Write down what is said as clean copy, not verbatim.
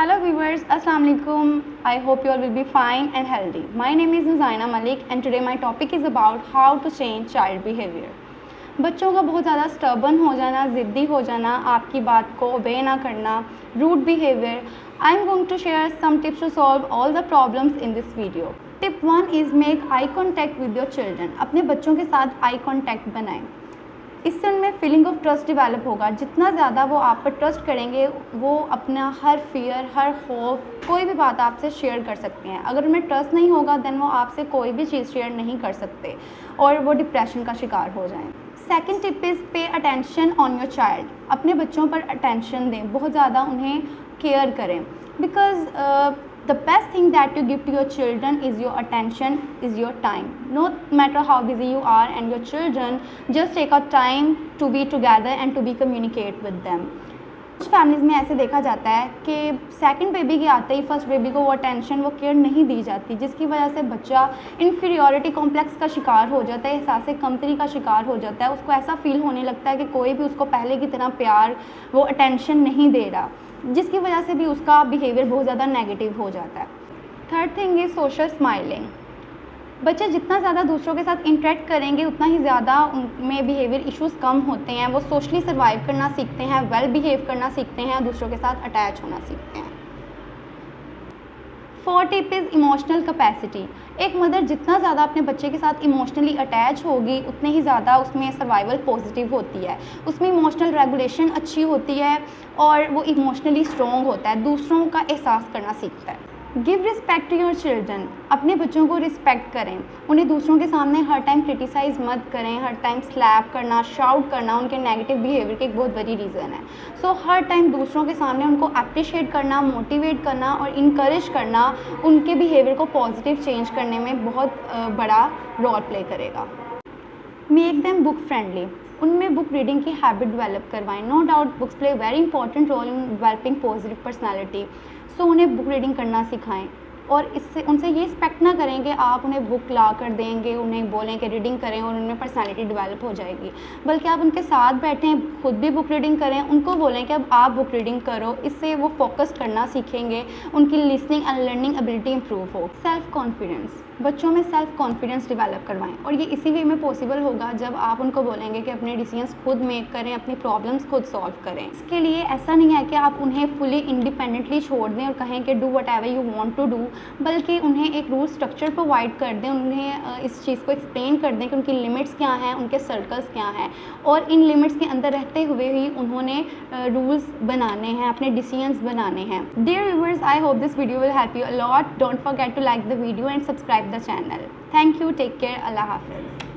Hello viewers, Assalamu alaikum. I hope you all will be fine and healthy. My name is Nuzaina Malik and today my topic is about how to change child behavior. बच्चों का बहुत ज़्यादा stubborn हो जाना, ज़िद्दी हो जाना, आपकी बात को ओबे ना करना, rude behaviour. I am going to share some tips to solve all the problems in this video. Tip 1 is make eye contact with your children. अपने बच्चों के साथ आई कॉन्टैक्ट बनाएं. इससे उनमें फीलिंग ऑफ ट्रस्ट डेवलप होगा. जितना ज़्यादा वो आप पर ट्रस्ट करेंगे वो अपना हर फियर, हर खौफ, कोई भी बात आपसे शेयर कर सकते हैं. अगर उनमें ट्रस्ट नहीं होगा दैन वो आपसे कोई भी चीज़ शेयर नहीं कर सकते और वो डिप्रेशन का शिकार हो जाएं. Second tip is pay attention on your child. अपने बच्चों पर अटेंशन दें, बहुत ज़्यादा उन्हें केयर करें. Because the best thing that you give to your children is your attention, is your time. No matter how busy you are and your children, just take out time to be together and to be communicate with them. कुछ families में ऐसे देखा जाता है कि second baby के आते ही first baby को वो अटेंशन, वो केयर नहीं दी जाती, जिसकी वजह से बच्चा इन्फीरियॉरिटी कॉम्प्लेक्स का शिकार हो जाता है, एहसास कमतरी का शिकार हो जाता है. उसको ऐसा फील होने लगता है कि कोई भी उसको पहले की तरह प्यार, वो अटेंशन नहीं दे रहा, जिसकी वजह से भी उसका बिहेवियर बहुत ज़्यादा नेगेटिव हो जाता है. Third thing is social smiling. बच्चे जितना ज़्यादा दूसरों के साथ इंटरेक्ट करेंगे उतना ही ज़्यादा उनमें बिहेवियर इश्यूज़ कम होते हैं. वो सोशली सर्वाइव करना सीखते हैं, वेल बिहेव करना सीखते हैं, दूसरों के साथ अटैच होना सीखते हैं. Fourth tip is emotional capacity. एक मदर जितना ज़्यादा अपने बच्चे के साथ इमोशनली अटैच होगी उतने ही ज़्यादा उसमें सर्वाइवल पॉजिटिव होती है, उसमें इमोशनल रेगुलेशन अच्छी होती है और वो इमोशनली स्ट्रॉन्ग होता है, दूसरों का एहसास करना सीखता है. Give respect to your children. अपने बच्चों को रिस्पेक्ट करें, उन्हें दूसरों के सामने हर टाइम क्रिटिसाइज़ मत करें. हर टाइम स्लैप करना, शाउट करना उनके नेगेटिव बिहेवियर की एक बहुत बड़ी रीज़न है. सो हर टाइम दूसरों के सामने उनको अप्रिशिएट करना, मोटिवेट करना और इनकरेज करना उनके बिहेवियर को पॉजिटिव चेंज करने में बहुत बड़ा रोल प्ले करेगा. Make them book friendly. उनमें बुक रीडिंग की हैबिट डेवलप करवाएं. No doubt books play very important role in developing positive personality. So उन्हें बुक रीडिंग करना सिखाएं और इससे उनसे ये एक्सपेक्ट ना करें कि आप उन्हें बुक ला कर देंगे, उन्हें बोलें कि रीडिंग करें और उनमें पर्सनालिटी डेवलप हो जाएगी. बल्कि आप उनके साथ बैठें, खुद भी बुक रीडिंग करें, उनको बोलें कि अब आप बुक रीडिंग करो. इससे वो फोकस करना सीखेंगे, उनकी listening and learning ability improve हो. Self confidence. बच्चों में सेल्फ कॉन्फिडेंस डेवलप करवाएं और ये इसी वे में पॉसिबल होगा जब आप उनको बोलेंगे कि अपने डिसीजंस खुद मेक करें, अपनी प्रॉब्लम्स खुद सॉल्व करें. इसके लिए ऐसा नहीं है कि आप उन्हें फुली इंडिपेंडेंटली छोड़ दें और कहें कि do whatever you want to do, बल्कि उन्हें एक रूल स्ट्रक्चर प्रोवाइड कर दें, उन्हें इस चीज़ को एक्सप्लेन कर दें कि उनकी लिमिट्स क्या हैं, उनके सर्कल्स क्या हैं और इन लिमिट्स के अंदर रहते हुए ही उन्होंने रूल्स बनाने हैं, अपने डिसीजंस बनाने हैं. Dear viewers, I hope this video will help you a lot. Don't forget to like the video and subscribe the channel. Thank you. Take care. Allah Hafiz.